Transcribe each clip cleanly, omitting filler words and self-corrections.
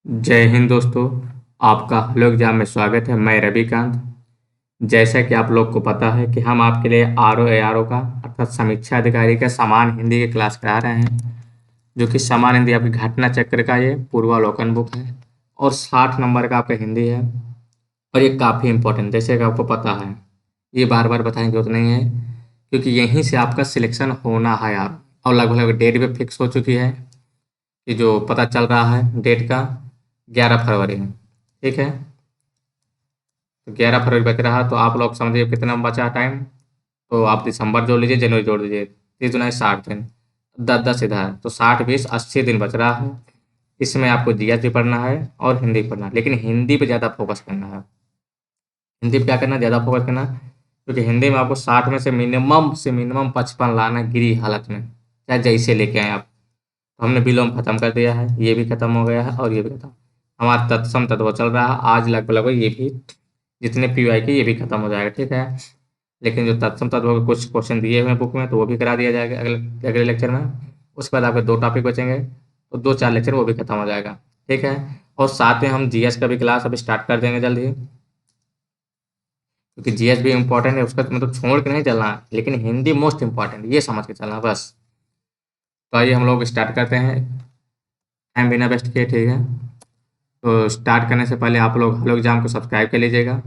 जय हिंद दोस्तों। आपका हेलो एग्जाम में स्वागत है। मैं रविकांत। जैसा कि आप लोग को पता है कि हम आपके लिए R O A R O का अर्थात समीक्षा अधिकारी का समान हिंदी की क्लास करा रहे हैं, जो कि समान हिंदी आपकी घटना चक्र का ये पूर्वावलोकन बुक है और 60 नंबर का आपका हिंदी है। और ये काफ़ी इंपॉर्टेंट, जैसे कि आपको पता है, ये बार बार बताने की जरूरत नहीं है, क्योंकि यहीं से आपका सिलेक्शन होना है यार। और लगभग लगभग डेट भी फिक्स हो चुकी है कि जो पता चल रहा है डेट का 11 फरवरी है। ठीक है, तो 11 फरवरी बच रहा, तो आप लोग समझिए कितना बचा टाइम। तो आप दिसंबर जोड़ लीजिए, जनवरी जोड़ दीजिए, 30 दुना 60 दिन, 10 10 इधर, तो 60 20 80 दिन बच रहा है। इसमें आपको जीएस भी पढ़ना है और हिंदी पढ़ना है, लेकिन हिंदी पे ज़्यादा फोकस करना है। हिंदी पे क्या करना है, ज़्यादा फोकस करना है, क्योंकि हिंदी में आपको 60 में से मिनिमम 55 लाना है गिरी हालत में, चाहे जैसे लेके आए आप। तो हमने विलोम खत्म कर दिया है, ये भी खत्म हो गया है और ये भी खत्म। हमारा तत्सम तत्व चल रहा है, आज लगभग लगभग ये भी जितने पी वाई के ये भी खत्म हो जाएगा। ठीक है, लेकिन जो तत्सम तत्व के कुछ क्वेश्चन दिए हुए हैं बुक में, तो वो भी करा दिया जाएगा अगले अगले लेक्चर में। उसके बाद आपके 2 टॉपिक बचेंगे, तो 2 4 लेक्चर वो भी खत्म हो जाएगा। ठीक है, और साथ में हम जीएस का भी क्लास अभी स्टार्ट कर देंगे जल्द ही, क्योंकि जीएस भी इंपॉर्टेंट है, उसका मतलब छोड़ के नहीं चलना है, लेकिन हिंदी मोस्ट इंपॉर्टेंट, ये समझ के चलना बस। तो आइए हम लोग स्टार्ट करते हैं, टाइम बिना वेस्ट किए। ठीक है, तो स्टार्ट करने से पहले आप लोग एग्जाम को सब्सक्राइब कर लीजिएगा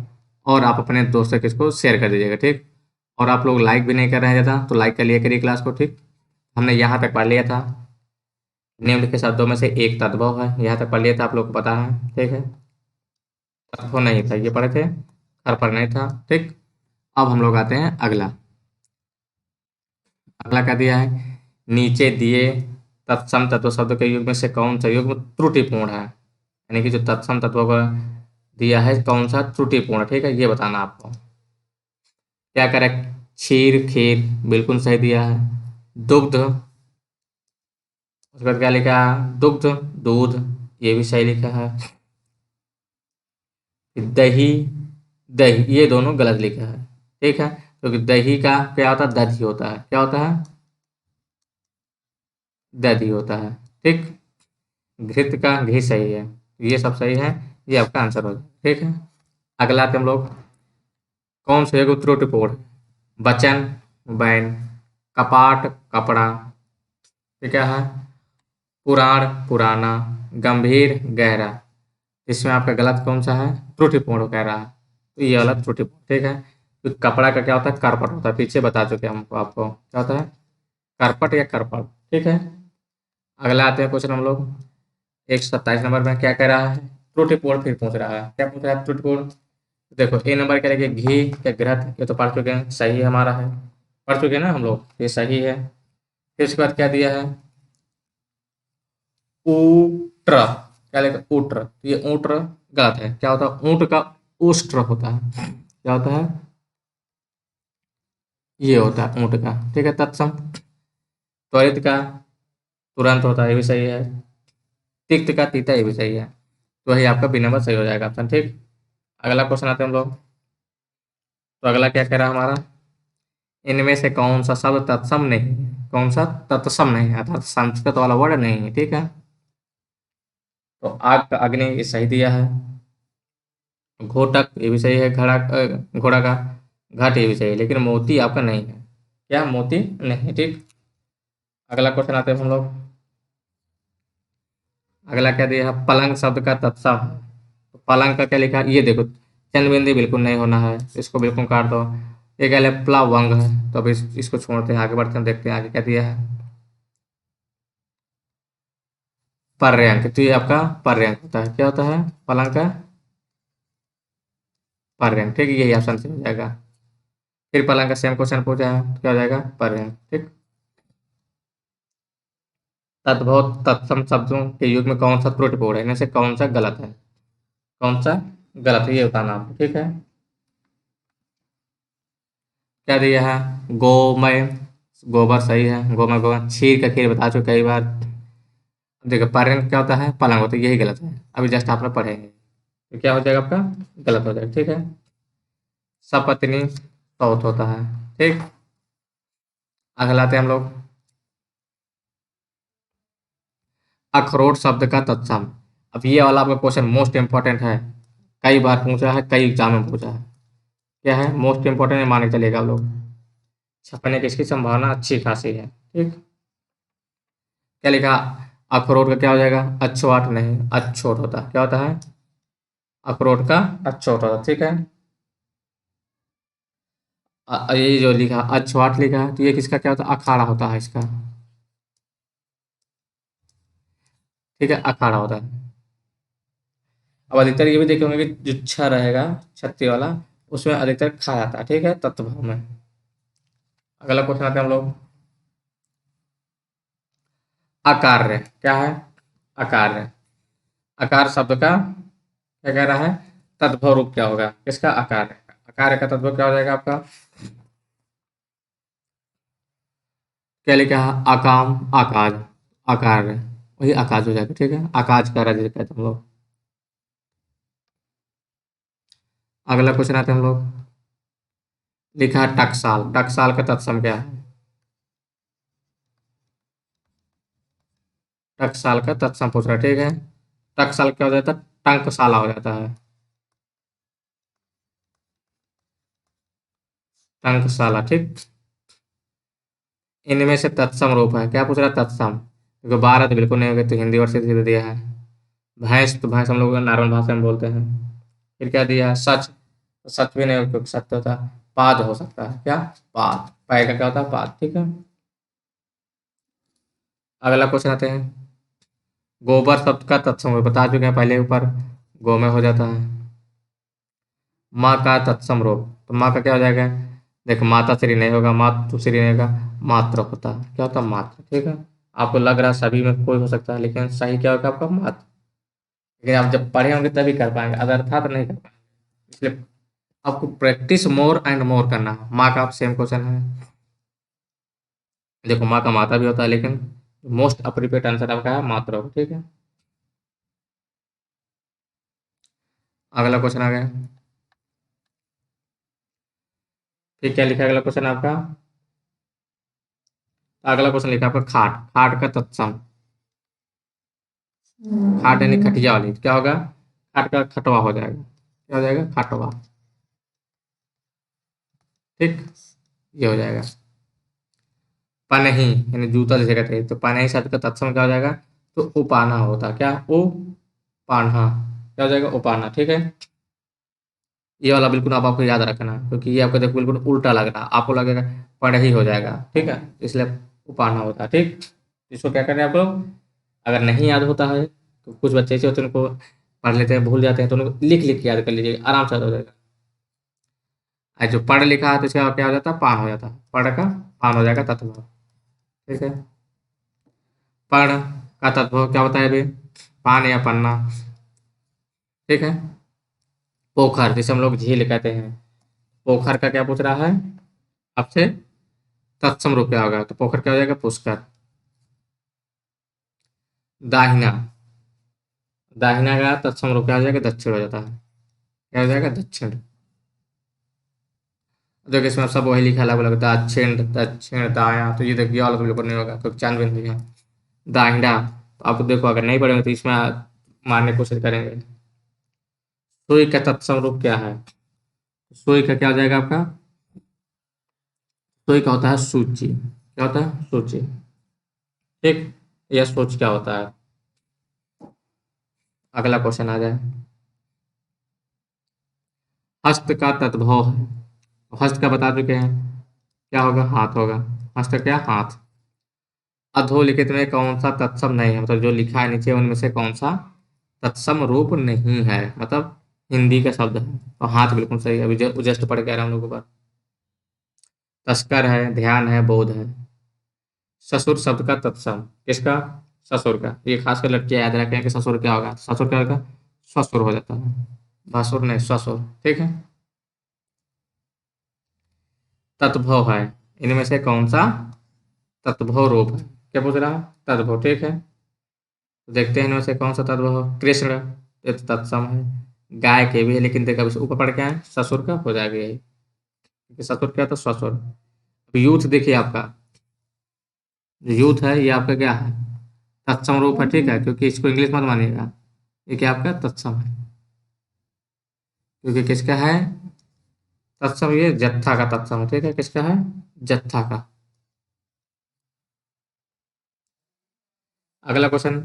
और आप अपने दोस्तों के इसको शेयर कर दीजिएगा। ठीक, और आप लोग लाइक भी नहीं कर रहे हैं ज़्यादा, तो लाइक कर लिया करिए क्लास को। ठीक, हमने यहाँ तक पढ़ लिया था, निम्नलिखित शब्दों में से एक तद्भव है, यहाँ तक पढ़ लिया था, आप लोग को पता है। ठीक है, तद्भव नहीं था, ये पढ़े थे, कर पर नहीं था। ठीक, अब हम लोग आते हैं अगला। अगला क्या दिया है, नीचे दिए तत्सम तत्व शब्द के युग में से कौन सा युग्म त्रुटिपूर्ण है, यानी कि जो तत्सम तत्व का दिया है कौन सा त्रुटिपूर्ण। ठीक है, ये बताना आपको। क्या करेक्ट, क्षीर खीर बिल्कुल सही दिया है। दुग्ध, उसके बाद क्या लिखा है, दुग्ध दूध, ये भी सही लिखा है। दही दही, ये दोनों गलत लिखा है। ठीक है, क्योंकि दही का क्या होता है, दधी होता है, क्या होता है, दधी होता है। ठीक, घृत का घी सही है, तो ये सब सही है, ये आपका आंसर हो जाए। ठीक है, अगला आते हम लोग, कौन से एक त्रुटिपूर्ण है, वचन बैन, कपाट कपड़ा, ये क्या है, पुराण पुराना, गंभीर गहरा। इसमें आपका गलत कौन सा है, त्रुटिपूर्ण कह रहा है, तो ये वाला त्रुटिपूर्ण। ठीक है, तो कपड़ा का क्या होता है, करपट होता है, पीछे बता चुके हैं हमको, आपको क्या होता है, करपट या करपट। ठीक है, अगला आते हैं क्वेश्चन हम लोग, 127 नंबर में क्या कह रहा है, त्रुटिपूर्ण फिर पूछ रहा है, क्या पूछ रहा है, त्रुटिपूर्ण। देखो ए नंबर क्या लिखे, घी या घृत, ये तो पढ़ चुके हैं, सही है हमारा है, पढ़ चुके हैं ना हम लोग, ये सही है। फिर उसके बाद क्या दिया है, ऊट्र, क्या लिखा ऊट्र, तो ये ऊट्र गलत है, क्या होता है, ऊंट का उष्ट्र होता है, क्या होता है, ये होता है ऊंट का। ठीक है, तत्सम, त्वरित का तुरंत होता है, ये भी सही है। तिक्त का तीता, ये भी सही है, तो वही आपका बी नंबर सही हो जाएगा ऑप्शन। ठीक, अगला क्वेश्चन आते हैं हम लोग, तो अगला क्या कह रहा है हमारा, इनमें से कौन सा शब्द तत्सम नहीं है, कौन सा तत्सम नहीं है, अर्थात संस्कृत वाला वर्ड नहीं है। ठीक है, तो आग का अग्नि, ये सही दिया है। घोटक, ये भी सही है, घोड़ा का घाट, ये भी सही है, लेकिन मोती आपका नहीं है, क्या मोती नहीं। ठीक, अगला क्वेश्चन आते हैं हम लोग, अगला क्या दिया है, पलंग शब्द का तत्सम, तो पलंग का क्या लिखा है, ये देखो, चंद बिंदी बिल्कुल नहीं होना है, इसको बिल्कुल काट दो। ये क्या है, प्लवंग है, तो अब इसको छोड़ते हैं, आगे बढ़ते हैं, देखते हैं आगे क्या दिया है, पर्यंक, तो ये आपका पर्यंक होता है, क्या होता है, पलंग का पर्यंक। ठीक है, यही ऑप्शन से हो जाएगा। फिर पलंग का सेम क्वेश्चन पूछा है, तो क्या हो जाएगा, पर्यंक। ठीक, तद्भव तत्सम शब्दों के युग में कौन सा त्रुटिपूर्ण है, इनमें से कौन सा गलत है, कौन सा गलत है, ये बताना आपको। ठीक है, क्या दिया है, गोमय, गोबर सही है, गोमय गोबर, क्षीर का खीर बता चुके कई बार। देखो पर्यंक क्या होता है, पलंग होता है, यही गलत है, अभी जस्ट आपने पढ़ेंगे, तो क्या हो जाएगा आपका, गलत हो जाएगा। ठीक है, सपत्नी सौत होता है। ठीक, अगला आते हैं हम लोग, अखरोट शब्द का तत्सम। अब ये वाला आपका क्वेश्चन मोस्ट इंपॉर्टेंट है, कई बार पूछा है, कई एग्जाम में पूछा है। क्या है मोस्ट इंपॉर्टेंट है, मान के चलेगा आप लोग। छपने की इसकी संभावना अच्छी खासी है। ठीक, क्या लिखा? अखरोट का क्या हो जाएगा? अछवाट नहीं, अछोट होता है। क्या होता है? अखरोट का अछोट होता है। ठीक है, ये जो लिखा अछवाट लिखा है, तो ये किसका क्या होता है? अखाड़ा होता है इसका। ठीक है, अखाड़ा होता है। अब अधिकतर ये भी देखे होंगे कि जो छ रहेगा, छत्ती वाला, उसमें अधिकतर खा जाता है। ठीक है, तत्व में। अगला क्वेश्चन आते हैं हम लोग। अकार्य क्या है? अकार्य। अकार शब्द का क्या कह रहा है? तद्भव रूप क्या होगा? किसका? अकार्य। अकार्य का तद्भव क्या हो जाएगा आपका? क्या लिखा है? अकाम, आकाज, अकार्य, वही आकाज हो जाएगा। ठीक है, आकाज का राज्य कहते हैं हम लोग। अगला क्वेश्चन आते हैं हम लोग। लिखा है टकसाल। टकसाल का तत्सम क्या है? टकसाल का तत्सम पूछ रहा है। ठीक है, टकसाल क्या हो जाता है? टंकशाला हो जाता है। टंकशाला। ठीक, इनमें से तत्सम रूप है। क्या पूछ रहा है? तत्सम। देखो 12 तो बिल्कुल नहीं होगा, तो हिंदी वर्ड से सीधे दिया है। भैंस, तो भैंस हम लोग नॉर्मल भाषा में बोलते हैं। फिर क्या दिया है? सच, तो सच भी नहीं हो, क्योंकि सत्य होता है। पाद हो सकता है। क्या? पाद, पै का क्या होता है? पाद। ठीक है, अगला क्वेश्चन आते हैं। गोबर शब्द का तत्सम बता चुके हैं पहले ऊपर, गो में हो जाता है। माँ का तत्सम रूप, तो माँ का क्या हो जाएगा? देखो माता श्री नहीं होगा, मातु श्री नहीं होगा, मात्र होता है। क्या होता है? मात्र। ठीक है, आपको लग रहा है सभी में कोई हो सकता है, लेकिन सही क्या होगा आपका? मात्र। लेकिन आप जब पढ़े होंगे तभी कर पाएंगे, अगर था तो नहीं कर पाएंगे। इसलिए आपको प्रैक्टिस मोर एंड मोर करना है। माँ का आप सेम क्वेश्चन है। देखो माँ का माता भी होता है, लेकिन मोस्ट अप्रोप्रिएट आंसर आपका है मात्र होगा। ठीक है, अगला क्वेश्चन आ गया। फिर क्या लिखा है अगला क्वेश्चन आपका? अगला क्वेश्चन लिखा है आपका खाट। खाट का तत्सम। खाट यानी खटिया वाली, क्या होगा? खाट का खटवा हो जाएगा। क्या हो जाएगा? खटवा। ठीक, ये हो जाएगा। पनही यानी जूता जिसे कहते हैं, तो पनही शब्द का तत्सम क्या हो जाएगा? तो उपाना होता है। क्या? ओ पान्हा। क्या हो जाएगा? उपाना। ठीक है, ये वाला बिल्कुल अब आपको याद रखना है, क्योंकि ये आपको देखो बिल्कुल उल्टा लग रहा है, आपको लगेगा पढ़ ही हो जाएगा। ठीक है, इसलिए उपाना होता है। ठीक, इसको क्या करें आप लोग, अगर नहीं याद होता है तो कुछ बच्चे ऐसे होते हैं उनको पढ़ लेते हैं, भूल जाते हैं, तो उनको लिख लिख के याद कर लीजिए, आराम से याद हो जाएगा। और जो पढ़ लिखा है तो इसका क्या हो जाता है? पान हो जाता है। पढ़ का पान हो जाएगा तत्व। ठीक है, पढ़ का तत्व क्या होता है अभी? पान या पन्ना। ठीक है, पोखर जिसे हम लोग झील कहते हैं, पोखर का क्या पूछ रहा है आपसे? तत्सम रूप क्या होगा? तो पोखर क्या हो जाएगा? पुष्कर। दाहिना, दाहिना का तत्सम रूप क्या हो जाएगा? दक्षिण हो जाता है। क्या हो जाएगा? दक्षिण। देखिए इसमें सब वही लिखा है, अलग अलग, दक्षिण, दक्षिण, दाया, तो ये देखिए अलग बिल्कुल नहीं होगा, क्योंकि चांद बिंदु है। दाहिना, तो आप देखो अगर नहीं पढ़ेंगे तो इसमें मारने की कोशिश करेंगे। सुई का तत्सम रूप क्या है? सुई का क्या हो जाएगा आपका? सुई का होता है सूची। क्या होता है? सूची। ठीक, यह सोच क्या होता है? अगला क्वेश्चन आ जाए। हस्त का तद्भव है, हस्त का बता चुके हैं, क्या होगा? हाथ होगा। हस्त का क्या? हाथ। अधोलिखित में कौन सा तत्सम नहीं है, मतलब जो लिखा है नीचे उनमें से कौन सा तत्सम रूप नहीं है, मतलब हिंदी का शब्द है, और हाथ बिल्कुल सही है। अभी जस्ट पढ़ के आ रहा हूँ हम लोगों पर। तस्कर है, ध्यान है, बोध है। ससुर शब्द का तत्सम किसका? ससुर का। ये खासकर लड़कियां याद रखें कि ससुर क्या होगा? ससुर क्या होगा? ससुर हो जाता है, भसुर नहीं, ससुर। ठीक है, तत्भव है, इनमें से कौन सा तत्भव रूप है? क्या पूछ रहा है? तत्भव। ठीक है, तो देखते हैं इनमें से कौन सा तत्भव। कृष्ण, ये तो तत्सम है। गाय के भी है, लेकिन देखो अब इसे ऊपर पढ़ के आए, ससुर का हो जाएगा यही, क्योंकि ससुर क्या? तो ससुर। अब यूथ देखिए आपका, जो यूथ है ये आपका क्या है? तत्सम रूप है। ठीक है, क्योंकि इसको इंग्लिश मत मानिएगा, ये क्या आपका तत्सम है, क्योंकि किसका है तत्सम, ये जत्था का तत्सम है, ठीक है, किसका है जत्था का। अगला क्वेश्चन,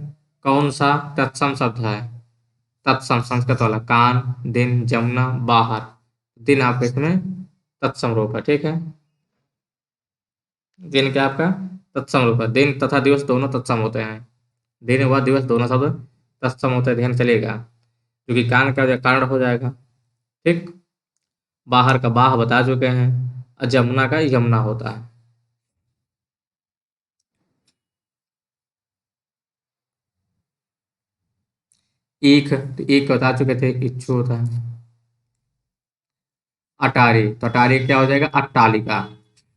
कौन सा तत्सम शब्द है? तत्सम संस्कृत वाला, कान, दिन, जमुना, बाहर। दिन आपका इसमें तत्सम रूप है, ठीक है। दिन क्या आपका तत्सम रूप है, दिन तथा दिवस दोनों तत्सम होते हैं। दिन व दिवस दोनों शब्द तत्सम होते हैं, ध्यान चलेगा, क्योंकि कान का कारण हो जाएगा, ठीक। बाहर का बाह बता चुके हैं, और जमुना का यमुना होता है। ईख, तो ईख बता चुके थे, इच्छु होता है। अटारी, तो अटारी क्या हो जाएगा अट्टालिका,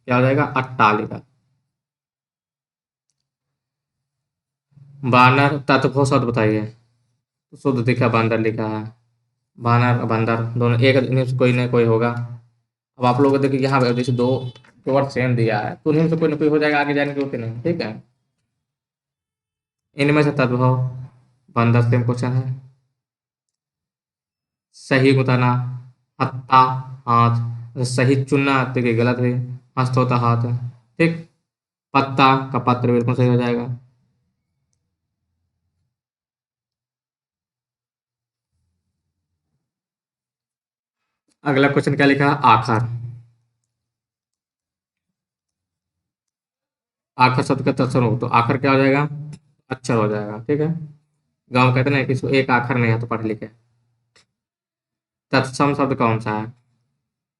क्या हो जाएगा अट्टालिका। बानर, तत्व शब्द बताइए। तो शुद्ध दिखा बंदर लिखा है, बानर और बंदर दोनों एक, इन्हीं से कोई ना कोई होगा। अब आप लोग को देखिए यहाँ पे जैसे दो वर्ड सेम दिया है, तो उन्हीं से कोई ना कोई हो जाएगा, आगे जाने की होती नहीं, ठीक है। इनमें से तद्भव बंदर सेम क्वेश्चन है। सही बताना, हत्ता हाथ, सही चुनना देखिए गलत है, हस्त होता हाथ है, ठीक। पत्ता का पत्र बिल्कुल सही हो जाएगा। अगला क्वेश्चन क्या लिखा है, आखर। आखर शब्द का तत्सम हो तो आखर क्या हो जाएगा अक्षर हो जाएगा, ठीक है। गांव कहते हैं ना किसी को एक आखर नहीं है तो पढ़ लिखे। तत्सम शब्द कौन सा है?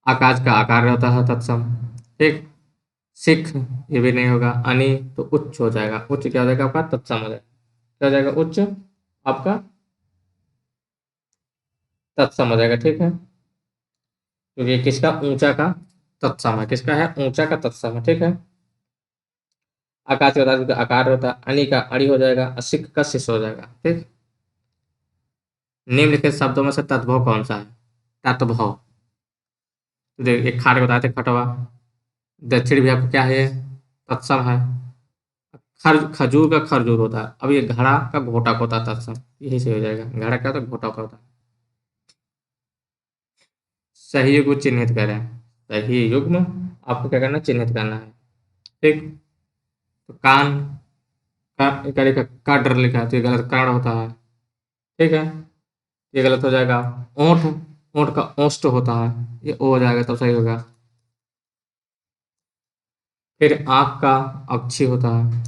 आकाश का आकार रहता है तत्सम, ठीक। सिख, ये भी नहीं होगा। अनि, तो उच्च हो जाएगा, उच्च क्या हो जाएगा आपका तत्सम हो जाएगा, क्या हो जाएगा उच्च आपका तत्सम हो जाएगा, ठीक है। क्योंकि ये किसका ऊंचा का तत्सम है, किसका है ऊंचा का तत्सम है, ठीक है। आकाश का धातु का आकार होता है, अनि का अड़ी हो जाएगा, और सिख का शिष्य हो जाएगा, ठीक। निम्नलिखित शब्दों में से तद्भव कौन सा है? तत्भव, तो देखिए एक खाड़ बताते खटवा, दक्षिण भी आपका क्या है ये? तत्सम है। खजूर का खरजूर होता है, अब ये घड़ा का घोटक होता है तत्सम, यही से हो जाएगा, घड़ा क्या होता है घोटक होता है। सही युग्म चिन्हित करें, सही युग्म आपको क्या करना है चिन्हित करना है, ठीक। तो कान का क्या लिखा का डर लिखा है, तो ये गलत कारण होता है, ठीक है, ये गलत हो जाएगा। ओंठ, ओंठ का ओष्ठ होता है, ये ओ हो जाएगा तब सही होगा। फिर आंख का अक्षी होता है,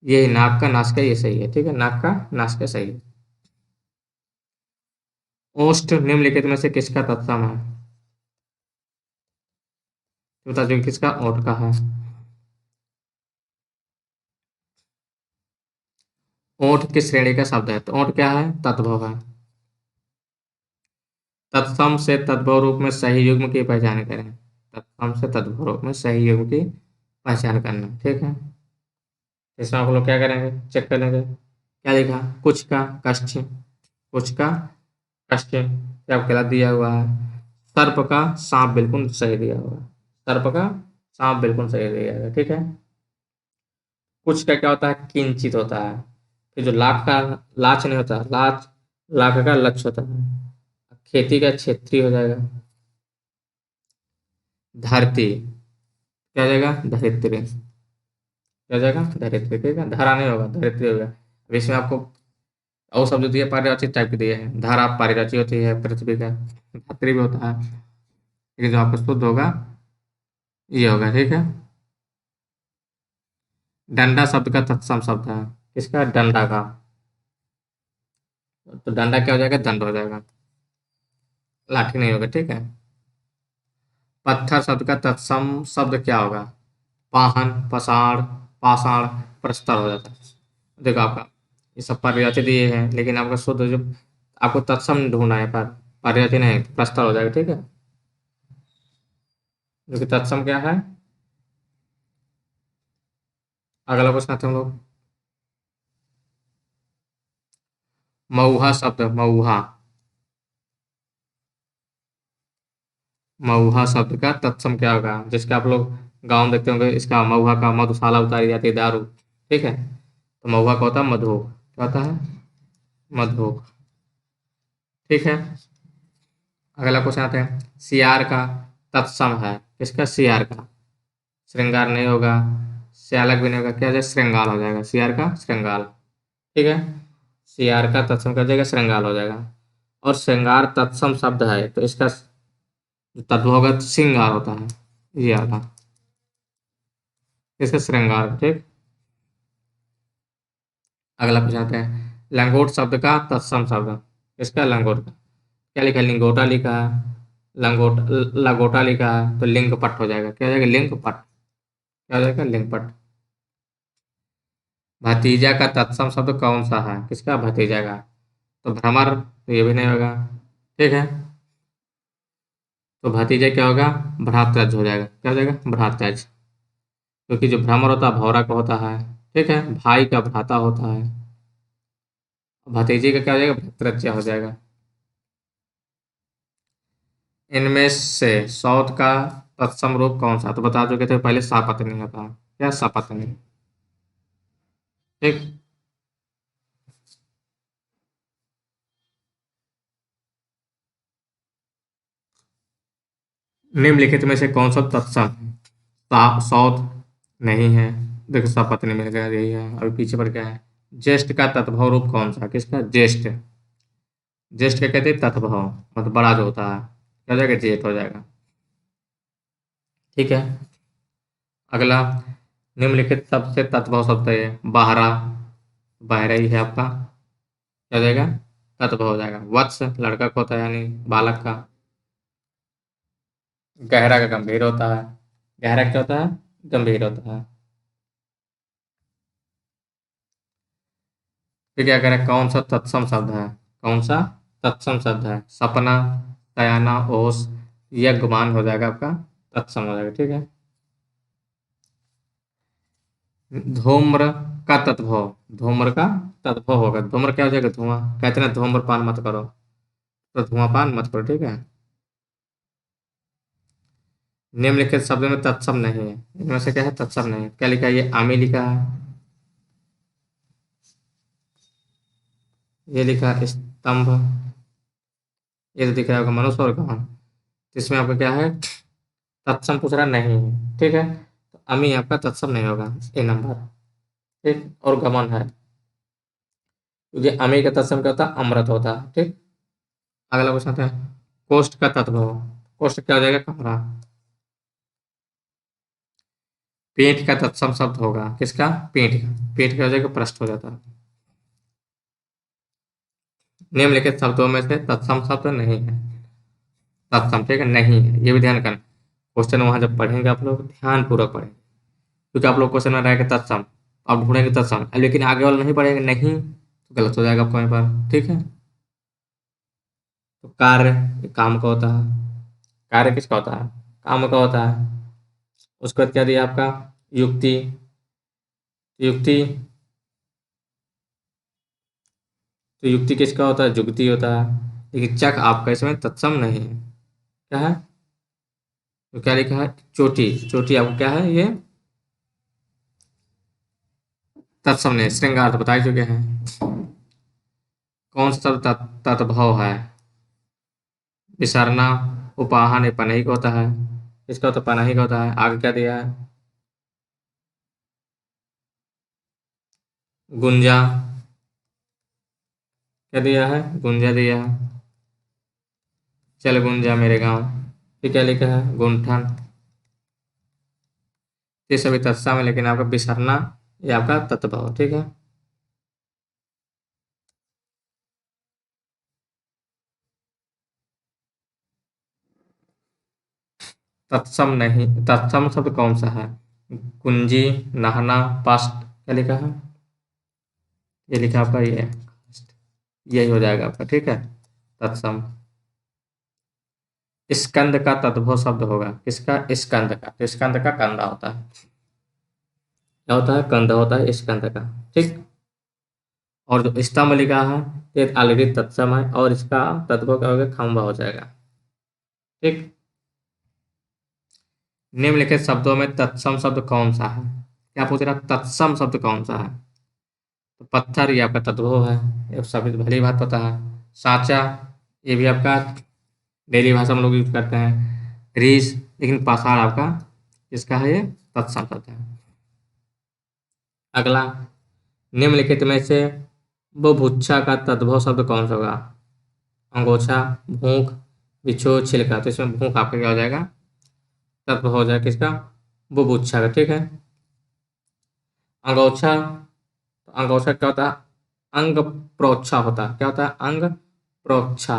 ये नाक का नासिका, ये सही है, ठीक है, नाक का नासिका सही है। ओष्ठ निम्नलिखित में से किसका तत्सम है? तो बता दो किसका ओठ का है। ओठ किस श्रेणी का शब्द है? तो ओठ क्या है तद्भव है। तत्सम से तद्भव रूप में सही युग्म की पहचान करें, तत्सम से तद्भव रूप में सही युग्म की पहचान करना, ठीक है। इसमें आप लोग क्या करेंगे चेक करेंगे, क्या लिखा कुछ का कष्ट, कुछ का कष्ट क्या गलत दिया हुआ है। सर्प का सांप बिल्कुल सही दिया हुआ है, सर्प का सांप बिल्कुल सही दिया हुआ है, ठीक है। कुछ का क्या होता है किंचित होता है। फिर जो लाख का लाच नहीं होता, लाच लाख का लक्ष्य होता है। खेती का क्षेत्रीय हो जाएगा। धरती क्या हो जाएगा धरित्री, क्या हो जाएगा धरित्री, ठीक है, धरा नहीं होगा धरित्री होगा। अब इसमें आपको और शब्द दिए पारिभाषिक टाइप के दिए हैं, धारा पारिभाषी होती है पृथ्वी का, धात्री भी होता है, लेकिन जो आपका शुद्ध होगा ये होगा, ठीक है। डंडा शब्द का तत्सम शब्द है, किसका डंडा का, तो डंडा क्या हो जाएगा दंड हो जाएगा, लाठी नहीं होगा, ठीक है। पत्थर शब्द का तत्सम शब्द क्या होगा? पाहन, पसाड़, पाषाण, प्रस्तर हो जाता है। देखो आपका ये सब पर्यायवाची दिए हैं, लेकिन आपका शुद्ध जो आपको तत्सम ढूंढना है, पर पर्यायवाची नहीं प्रस्तर हो जाएगा, ठीक है। जो कि तत्सम क्या है। अगला प्रश्न आते हैं हम लोग, मऊहा शब्द, मऊहा, मऊहा शब्द का तत्सम क्या होगा? जिसका आप लोग गाँव में देखते होंगे, इसका मऊहा का मधुशाला उतारी जाती है दारू, ठीक है, तो मऊहा का होता है मधु। क्या होता है? मधुप। ठीक है। अगला क्वेश्चन आते हैं, सियार का तत्सम है। किसका? सियार का। श्रृंगार नहीं होगा, श्यालक भी नहीं होगा, क्या हो जाएगा? श्रृंगाल हो जाएगा, सियार का श्रृंगाल। ठीक है। सियार का तत्सम क्या हो जाएगा? श्रृंगाल हो जाएगा। और श्रृंगार तत्सम शब्द है तो इसका जो तत्व होगा तो श्रृंगार होता है, ये वाला। इसका श्रृंगार। ठीक। अगला क्वेश्चन आते हैं, लंगोट शब्द का तत्सम शब्द। इसका लंगोट का क्या लिखा है? लिंगोटा लिखा है। लगोटा लिखा है तो लिंगपट हो जाएगा। क्या हो जाएगा? लिंगपट। क्या हो जाएगा? लिंगपट। भतीजा का तत्सम शब्द कौन सा है? किसका? भतीजा का। तो भ्रमर, तो ये भी नहीं होगा। ठीक है। तो भतीजा क्या होगा? भ्रातृज हो जाएगा। क्या हो जाएगा? भ्रातृज। क्योंकि जो भ्रमर होता है भौरा का होता है। ठीक है। भाई का भ्राता होता है। भतीजे का क्या हो जाएगा? भ्रातृज हो जाएगा। इनमें से सौत का तत्सम रूप कौन सा? तो बता चुके थे पहले, सापत्नी होता है। क्या? सापत्नी। ठीक। निम्नलिखित में से कौन सा तत्सम है? सौत नहीं है। देखो सपत्नी मिल गया, यही है। अभी पीछे पर क्या है? ज्येष्ठ का तत्भव रूप कौन सा? किसका? ज्येष्ठ। ज्येष्ठ का कहते हैं तत्भव, मतलब बड़ा जो होता है। क्या हो जाएगा? ज्येष्ठ हो जाएगा। ठीक है। अगला, निम्नलिखित सबसे तत्भव शब्द है बाहरा। बाहरा ही है आपका। क्या हो जाएगा? तत्भव हो जाएगा। वत्स लड़का का होता है, यानी बालक का। गहरा का गंभीर होता है। गहरा क्या होता है? गंभीर होता है। फिर क्या करें? कौन सा तत्सम शब्द है? कौन सा तत्सम शब्द है? सपना, सयाना, ओस, यज्ञमान हो जाएगा आपका। तत्सम हो जाएगा। ठीक है। धूम्र का तत्भव। धूम्र का तत्भव होगा। धूम्र क्या हो जाएगा? धुआं। कहते हैं ना, धूम्रपान मत करो, तो धुआंपान मत करो। ठीक है। निम्नलिखित शब्द में तत्सम नहीं है। इनमें से क्या है? तत्सम नहीं है। क्या लिखा है? ये आमी लिखा है, ये लिखा है स्तंभ, ये तो दिख रहा होगा मनुष्य और गहन। तो इसमें आपका क्या है? तत्सम पूछ रहा नहीं है। ठीक है। तो अमी आपका तत्सम नहीं होगा, ए नंबर। ठीक। और गमन है, क्योंकि अमी का तत्सम क्या होता है? अमृत होता है। ठीक। अगला क्वेश्चन आता है, कोष्ठ का तत्भव। कोष्ठ क्या हो जाएगा? कमरा। पेट का तत्सम शब्द होगा। किसका? पेट का। पेट क्या हो जाएगा? पृष्ठ हो जाता है। निम्नलिखित शब्दों में से तत्सम शब्द नहीं है। तत्सम, ठीक है, नहीं है, ये भी ध्यान करना। क्वेश्चन वहां जब पढ़ेंगे आप लोग ध्यान पूर्वक पढ़ेंगे, क्योंकि आप लोग क्वेश्चन में रहेगा तत्सम, आप ढूंढेंगे तत्सम, लेकिन आगे वाला नहीं पढ़ेंगे नहीं, तो गलत हो जाएगा आपका वहीं पर। ठीक है। तो कार्य, ये काम का होता है। कार्य किसका होता है? काम का होता है। उसके बाद क्या दिया आपका? युक्ति। युक्ति, तो युक्ति किसका होता है? जुक्ति होता है। लेकिन चक आपका इसमें तत्सम नहीं है। क्या है? तो क्या लिखा है? चोटी। चोटी आपको क्या है? ये तत्सम नहीं। श्रृंगार तो बता ही चुके हैं। कौन सा शब्द तत्भव है? विसरना, उपाहन, ये पनही का होता है। इसका तो पनही का होता है। आगे क्या दिया है? गुंजा। क्या दिया है? गुंजा दिया है। चल गुंजा मेरे गांव। ये क्या लिखा है? गुंठन। ये सभी तत्सम है, लेकिन आपका विसरना ये आपका तत्भव। ठीक है। तत्सम नहीं। तत्सम शब्द कौन सा है? कुंजी, नहना, पास्ट। क्या लिखा है? ये लिखा आपका ये, यही हो जाएगा आपका। ठीक है। तत्सम। स्कंद का तद्भव शब्द होगा। किसका? स्कंद का। तो स्कंद का कंधा होता है। क्या होता है? कंधा होता है स्कंद का। ठीक। और जो स्तंभ लिखा है, ये ऑलरेडी तत्सम है, और इसका तद्भव क्या होगा? खंभा हो जाएगा। ठीक। निम्नलिखित शब्दों में तत्सम शब्द कौन सा है? क्या पूछ रहा? तत्सम शब्द कौन सा है? तो पत्थर ये आपका तद्भव है, ये सभी तो भली बात पता है। साँचा ये भी आपका डेली भाषा में लोग यूज करते हैं। रीछ, लेकिन पाषाण आपका इसका है ये तत्सम शब्द है। अगला, निम्नलिखित में से बुभुक्षा का तद्भव शब्द कौन सा होगा? अंगोछा, भूख, बिच्छू, छिलका। तो इसमें भूख आपका क्या हो जाएगा? तद्भव हो जाएगा किसका? बुभुक्षा का। ठीक है। अंगोछा, तो अंगोछा क्या होता है? अंग प्रोच्छा होता है। क्या होता है? अंग प्रोच्छा,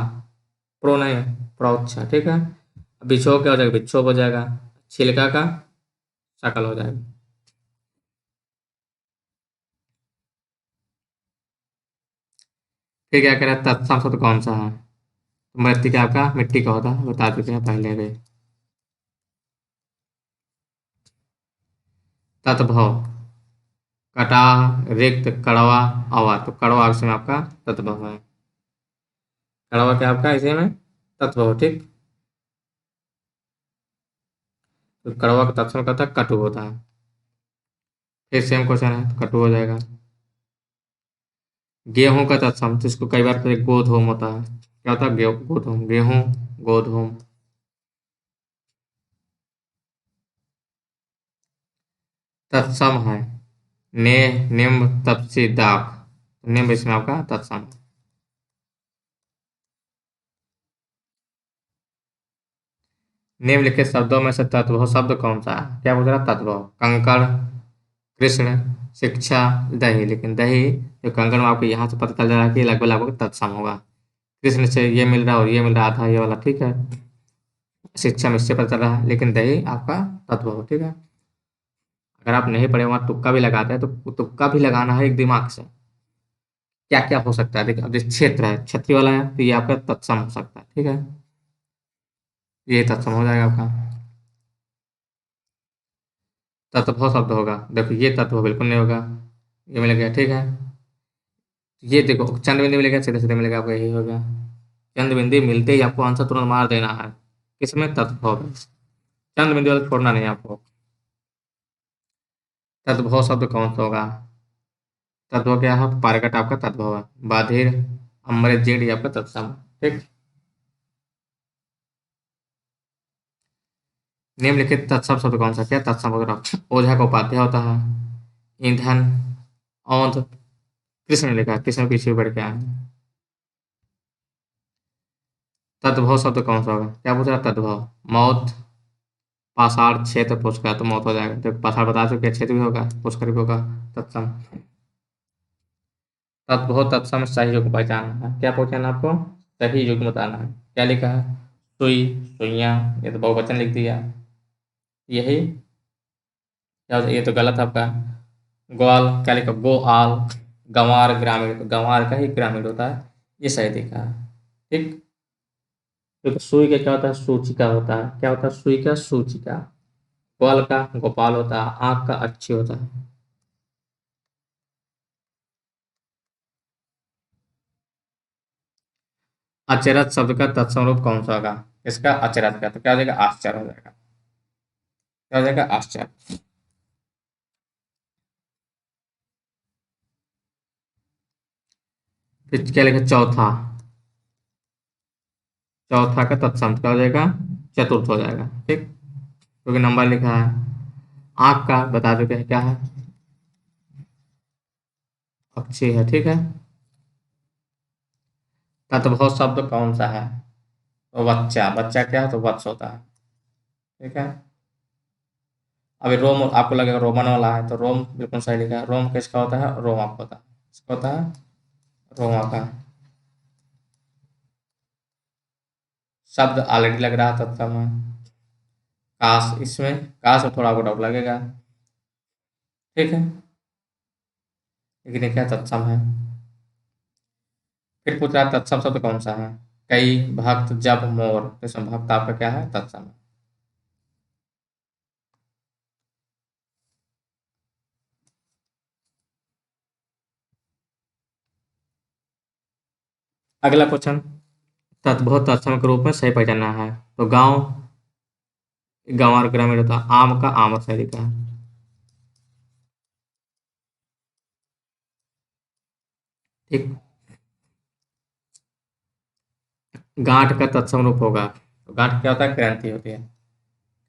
प्रो नहीं, प्रोच्छा। ठीक है। बिच्छू क्या हो जाएगा? बिच्छू हो जाएगा। छिलका का शकल हो जाएगा। फिर क्या कह रहा है? तत्सम शब्द कौन सा है? मृत्यु क्या आपका मिट्टी का होता है, बता चुके हैं पहले भी। तत्भव, कटाह, रिक्त, कड़वा, अवा। तो कड़वा इसमें आपका तत्भव है। कड़वा क्या आपका इसी में तत्भव। ठीक। तो कड़वा का तत्सम का था कटु होता है। फिर सेम क्वेश्चन है, तो कटु हो जाएगा। गेहूं का तत्सम, तो इसको कई बार फिर गोधूम होता है। क्या होता है? गोधूम, गेहूं, गोधूम। तत्सम है ने, निम्ब, तपसी, दाख। निम्ब इसमें आपका तत्सम है। निम्नलिखित शब्दों में से तत्व शब्द कौन सा है? क्या बोल रहा है? तत्व, कंकड़, कृष्ण, शिक्षा, दही। लेकिन दही जो कंकड़ में आपको यहाँ से पता चल रहा है कि लगभग लगभग तत्सम होगा। कृष्ण से ये मिल रहा है और ये मिल रहा था, ये वाला। ठीक है। शिक्षा में इससे पता चल रहा है, लेकिन दही आपका तत्व हो। ठीक है। अगर आप नहीं पढ़े, वहां तुक्का भी लगाते हैं, तो तुक्का भी लगाना है एक दिमाग से। क्या क्या हो सकता है? देखिए, अब जैसे क्षेत्र है, क्षत्रिय वाला है, तो ये आपका तत्सम हो सकता है। ठीक है। ये तत्सम हो जाएगा आपका। तत्व शब्द होगा, देखो ये तत्व बिल्कुल नहीं होगा, ये मिल गया। ठीक है। ये देखो, चंद्र बिंदु मिलेगा, सीधे सीधे मिलेगा आपको, यही होगा। चंद्र बिंदु मिलते ही आपको आंसर तुरंत मार देना है। किसमें? तत्व होगा। चंद्र बिंदु वाला छोड़ना नहीं है आपको। तत्व शब्द कौन सा होगा? तत्व क्या है? पारगट आपका तत्व है। बाधिर, अमृत, जीड ये आपका तत्सम है। ठीक। निम्नलिखित तत्सम शब्द कौन सा? क्या तत्सम वगैरह? ओझा का उपाध्याय होता है। ईंधन, औंध, कृष्ण लिखा है, कृष्ण पीछे बढ़ के आए हैं। तद्भव शब्द कौन सा होगा? क्या पूछ रहा है? तद्भव, मौत, पाषाण, क्षेत्र, पुष्कर। तो मौत हो जाएगा। तो पाषाण बता चुके हैं, क्षेत्र भी होगा, पुष्कर भी होगा। तत्सम, तद्भव तत्सम सही युग पहचानना है। क्या पहचानना है आपको? सही युग बताना है। क्या लिखा है? सुई, सुइयां। ये तो बहुवचन लिख दिया। यही क्या हो जाए? ये तो गलत है आपका। ग्वाल क्या लिखा? गोआल। गंवार ग्रामीण, तो गंवार का ही ग्रामीण होता है। ये सही दिखा है। ठीक। क्योंकि सुई का क्या होता है? सूचिका होता है। क्या होता है? सुई का सूचिका। ग्वाल का गोपाल होता है। आंख का अच्छी होता है। अचरज शब्द का तत्सम रूप कौन सा होगा? इसका अचरज का, तो क्या हो जाएगा? आश्चर्य हो जाएगा। क्या हो जाएगा? आश्चर्य। फिर क्या लिखा? चौथा, चौथा का तत्सम क्या हो जाएगा? चतुर्थ हो जाएगा। ठीक। क्योंकि नंबर लिखा है। आंख का बता चुके हैं क्या है? अच्छी है। ठीक है। तत्भव शब्द कौन सा है? तो बच्चा, बच्चा क्या है? तो वत्स होता है। ठीक है। अभी रोम आपको लगेगा रोमन वाला है, तो रोम बिल्कुल सही लिखा है। रोम किसका होता है? रोमा का होता है। किसका होता है? रोमा का। शब्द ऑलरेडी लग रहा था तब में। काश, इसमें काश में थोड़ा आपको डाउट लगेगा। ठीक है। लेकिन ये क्या तत्सम है? फिर पूछ रहा है तत्सम शब्द कौन सा है? कई, भक्त, जब, मोर। तो इसमें भक्त आपका क्या है? तत्सम है। अगला क्वेश्चन, तत्भव तत्सम के रूप में सही पहचानना है। तो गांव, गांव और ग्रामीण होता है। आम का आम सही लिखा है। ठीक। गांठ का तत्सम रूप होगा, तो गांठ क्या होता है? ग्रंथि होती है,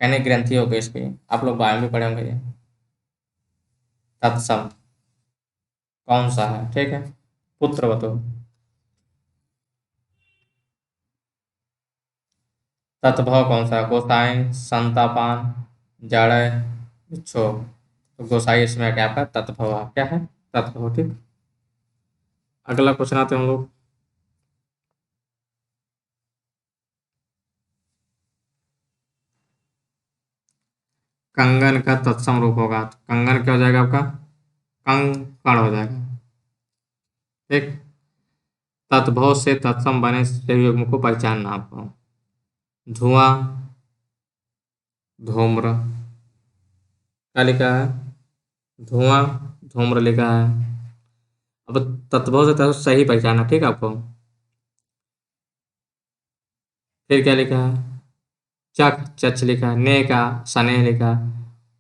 यानी ग्रंथि हो गई इसकी। आप लोग बायो में पढ़े होंगे ये। तत्सम कौन सा है? ठीक है, पुत्रवतु। तत्भव कौन सा? गोसाई, संतापान, जाड़य, विक्षोभ। तो गोसाई इसमें क्या आपका तत्भव क्या है? तत्भव। ठीक। अगला क्वेश्चन आते हैं हम लोग। कंगन का तत्सम रूप होगा, तो कंगन क्या हो जाएगा आपका? कंकण हो जाएगा। ठीक। तत्भव से तत्सम बने सही युग्म को पहचानना आपको। धुआं, धूम्र। क्या लिखा है? धुआं, धूम्र लिखा है। अब तत्भव से तत्व सही पहचाना, ठीक है आपको। फिर क्या लिखा है? चक, चच लिखा है। ने का सने लिखा है।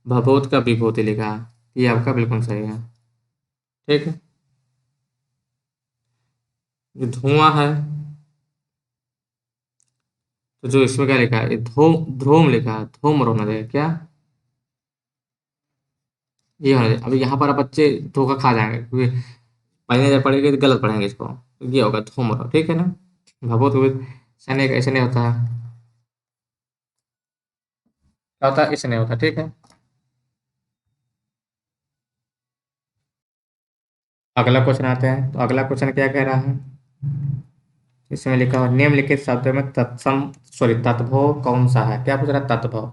भभूत का विभूति लिखा है। ये आपका बिल्कुल सही है। ठीक है। जो धुआं है, तो जो इसमें क्या लिखा है? धूम, ध्रुम लिखा है। धूम्र होना चाहिए क्या? ये होना चाहिए। अभी यहाँ पर आप बच्चे धोखा खा जाएंगे, क्योंकि पढ़ने जब पढ़ेंगे तो गलत पढ़ेंगे इसको, तो ये होगा धूम्र। ठीक है ना? भभूत विभूत सने का ऐसे नहीं होता है। क्या होता है? इससे नहीं होता। ठीक है। अगला क्वेश्चन आते हैं, तो अगला क्वेश्चन क्या कह रहा है? इसमें लिखा हुआ निम्नलिखित शब्दों में तत्सम सॉरी तत्भव कौन सा है? क्या पूछ रहा है? तत्भव।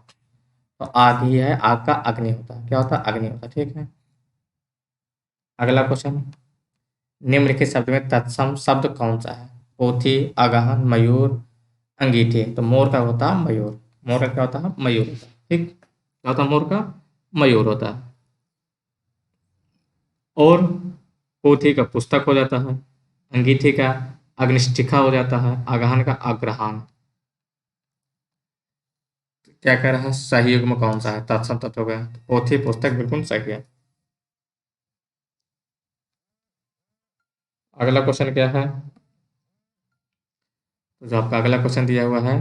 तो आग ही है, आग का अग्नि होता है। क्या होता है? अग्नि होता है। ठीक है। अगला क्वेश्चन, निम्नलिखित शब्द में तत्सम शब्द कौन सा है? पोथी, अगहन, मयूर, अंगीठी। तो मोर का होता है मयूर। मोर का क्या होता है? मयूर होता है। ठीक। क्या होता है? मोर का मयूर होता है। और पोथी का पुस्तक हो जाता है, अंगीठी का अग्निष्ठिका हो जाता है, अगहन का अग्रहण। क्या कह रहा है? सही युग्म कौन सा है? तत्सम तत्व का पोथी पुस्तक बिल्कुल सही है। अगला क्वेश्चन क्या है? तो जो आपका अगला क्वेश्चन दिया हुआ है,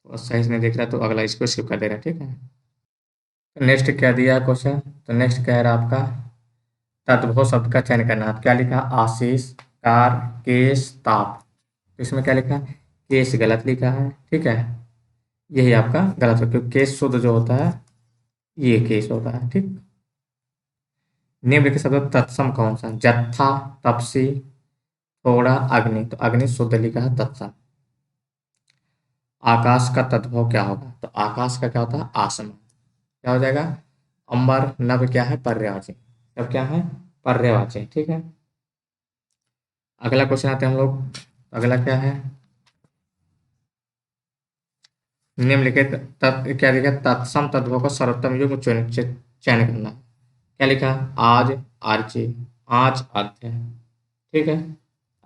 तो सही से नहीं दिख रहा, तो अगला इसको स्किप कर दे रहा है। ठीक है। तो नेक्स्ट क्या दिया है क्वेश्चन? तो नेक्स्ट क्या है आपका? तद्भव शब्द का चयन करना। क्या लिखा? आशीष, कार, केस, ताप। तो इसमें क्या लिखा है? केस गलत लिखा है। ठीक है, यही आपका गलत है, क्योंकि केस शुद्ध जो होता है ये केस होता है। ठीक। निम्नलिखित शब्द तत्सम कौन सा? जत्था, तपसी, थोड़ा, अग्नि। तो अग्नि शुद्ध लिखा है, तत्सम। आकाश का तद्भव क्या होगा? तो आकाश का क्या होता है? आसमान। क्या हो जाएगा? अंबर, नभ क्या है? पर्यायवाची। सब क्या है? पर्यायवाची। ठीक है। अगला क्वेश्चन आते हैं हम लोग। अगला क्या है? निम्नलिखित क्या लिखा है? तत्सम तद्भव का सर्वोत्तम युग्म चयन करना। क्या लिखा? आज, आर्ची, आँच, आद्य। ठीक है।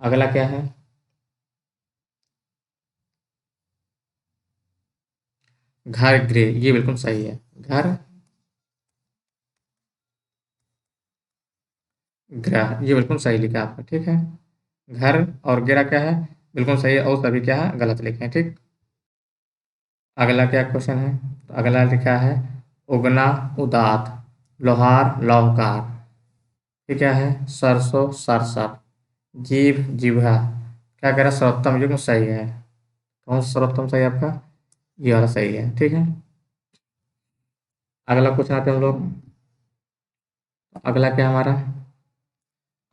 अगला क्या है? घर, गृह। ये बिल्कुल सही है। घर, ग्रह। ये बिल्कुल सही लिखा है आपने। ठीक है। घर और गिरा क्या है? बिल्कुल सही है, और सभी क्या है? गलत लिखे हैं। ठीक। अगला क्या क्वेश्चन है? तो अगला लिखा है उगना, उदात, लोहार, लौहकार। ये क्या है? सरसों, सरसर, जीभ, जिह्वा। क्या कह रहा है? सर्वोत्तम युग्म सही है। कौन सा सर्वोत्तम सही है आपका? ये वाला सही है। ठीक है। अगला क्वेश्चन आते हैं हम लोग। अगला क्या है हमारा?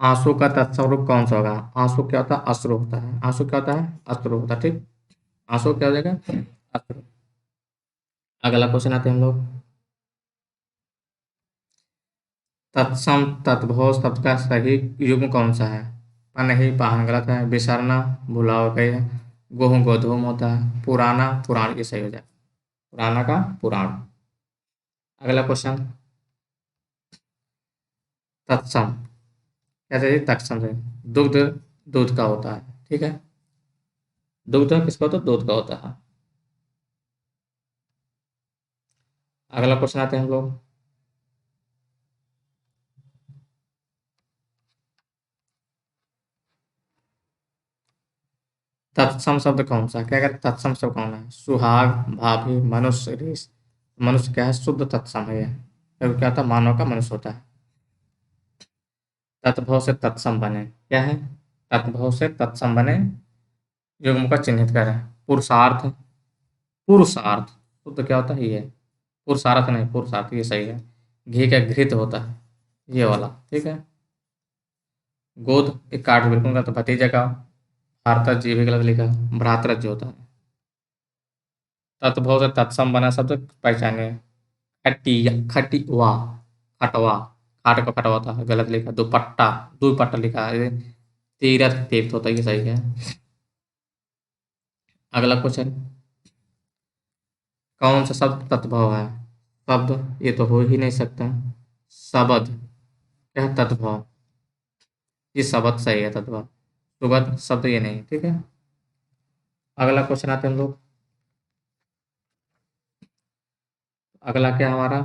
आंसू का तत्सम रूप कौन सा होगा? आंसू क्या होता है? अश्रु होता है। आंसू क्या होता है? अश्रु होता है। ठीक। आंसू क्या हो जाएगा? अश्रु। अगला क्वेश्चन आते हैं हम लोग। तत्सम तत्भव शब्द का सही युग्म कौन सा है? नहीं, पाहन गलत है। विसरना, भुला हो गई है। गोहूँ गोधूम होता है। पुराना, पुराण। ये सही हो जाए, पुराना का पुराण। अगला क्वेश्चन, तत्सम क्या चाहिए? तत्सम से दुग्ध, दूध का होता है। ठीक है। दुग्ध किसका होता है? दूध का होता है। अगला क्वेश्चन आते हैं हम लोग। तत्सम शब्द कौन सा? क्या कहते हैं तत्सम शब्द कौन है? सुहाग, भाभी, मनुष्य, ऋष। मनुष्य क्या है? शुद्ध तत्सम है ये, क्योंकि क्या होता है? मानव का मनुष्य होता है। तत्भव से तत्सम बने, क्या है? तत्भव से तत्सम बने, युग्म का चिन्हित करें। पुरुषार्थ, पुरुषार्थ शुद्ध क्या होता है? ये पुरुषार्थ नहीं, पुरुषार्थ ये सही है। घी का घृत होता है, ये वाला ठीक है। गोद एक काट बिल्कुल का, तो भतीजे का। भारत जी भी गलत लिखा, भ्रातृज होता है। तत्भव से तत्सम बना शब्द पहचानिए। खटिया, खटिवा, खटवा, खाट को खटवा होता है, गलत लिखा। दुपट्टा, दुपट्टा लिखा है। तीरथ, तीर्थ होता है, ये सही है। अगला क्वेश्चन, कौन सा शब्द तत्भव है? शब्द ये तो हो ही नहीं सकता। शब्द क्या है? तत्भव, ये शब्द सही है तत्भव। सुबह शब्द ये नहीं, ठीक है। अगला क्वेश्चन आते हैं हम लोग। अगला क्या हमारा,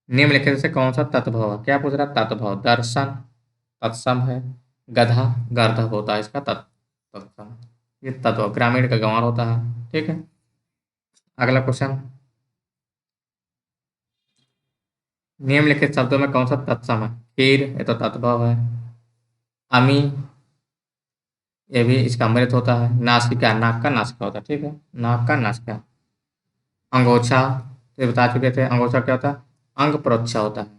निम्नलिखित से कौन सा तत्भव है? क्या पूछ रहा है? तत्भव। दर्शन तत्सम है। गधा, गर्दभ होता है इसका तत्सम। ये तत्व ग्रामीण का गंवार होता है, ठीक है। अगला क्वेश्चन, निम्नलिखित शब्दों में कौन सा तत्सम है? खीर, ये तो तत्भव है। अमी, ये भी इसका अमृत होता है। नासिका, नाक का नासिका होता है, ठीक है। नाक का नासिका। अंगोछा, तो ये बता चुके थे, अंगोछा क्या होता है? अंग प्रोच्छा होता है।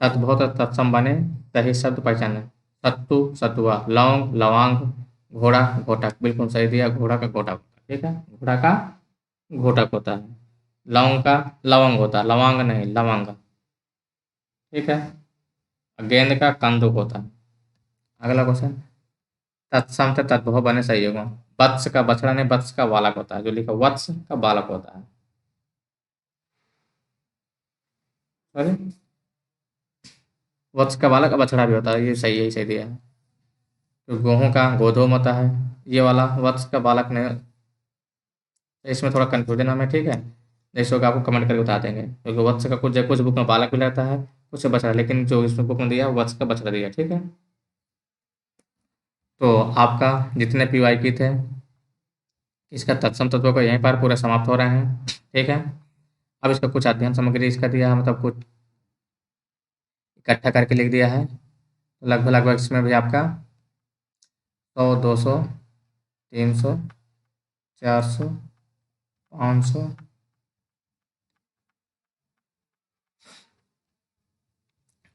तत्भव तथा तत्सम बने, सही शब्द पहचाने। सत्तू, सतुआ, लौंग, लवांग, घोड़ा, घोटक, बिल्कुल सही दिया। घोड़ा का घोटक होता है, ठीक है। घोड़ा का घोटक होता है। लौंग का लवंग होता है, लवांग नहीं, लवंग, ठीक है। गेंद का कंदुक होता है। अगला क्वेश्चन, तत्सम से तत्भव बने सही होगा। वत्स का बछड़ा नहीं, वत्स का बालक होता है, जो लिखा वत्स का बालक होता है। सॉरी, वत्स का बालक बछड़ा भी होता है, ये सही है, सही दिया है। तो गेहूं का गोधूम होता है, ये वाला वत्स का बालक नहीं। इसमें थोड़ा कंफ्यूजन हमें, ठीक है। जैसे होगा आपको कमेंट करके बता देंगे, क्योंकि वत्स का कुछ कुछ बुक में बालक भी रहता है, कुछ बछड़ा, लेकिन जो इसमें बुक में दिया है वत्स का बछड़ा दिया, ठीक है। तो आपका जितने पीवाईक्यू थे इसका तत्सम तत्वों का यहीं पर पूरे समाप्त हो रहे हैं, ठीक है। अब इसका कुछ अध्ययन सामग्री इसका दिया है, मतलब कुछ इकट्ठा करके लिख दिया है। तो लगभग लगभग इसमें भी आपका 100, 200, 300, 400, 500,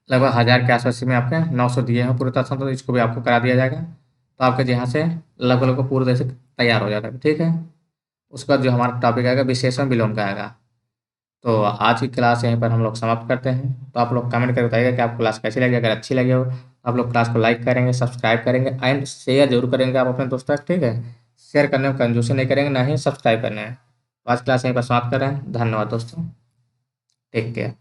लगभग 1000 के आसपास में आपके 900 दिए हैं पूरे तत्सम, तो इसको भी आपको करा दिया जाएगा। तो आपके यहाँ से लगभग लगभग पूरे तरह से तैयार हो जाता है, ठीक है। उसके बाद जो हमारा टॉपिक आएगा विशेषण विलोम का आएगा। तो आज की क्लास यहीं पर हम लोग समाप्त करते हैं। तो आप लोग कमेंट करके बताइएगा कि आपको क्लास कैसी लगी। अगर अच्छी लगी हो तो आप लोग क्लास को लाइक करेंगे, सब्सक्राइब करेंगे एंड शेयर जरूर करेंगे आप अपने दोस्तों तक, ठीक है। शेयर करने में कंजूसी नहीं करेंगे, ना ही सब्सक्राइब करने हैं। तो आज क्लास यहीं पर समाप्त कर रहे हैं। धन्यवाद दोस्तों, टेक केयर।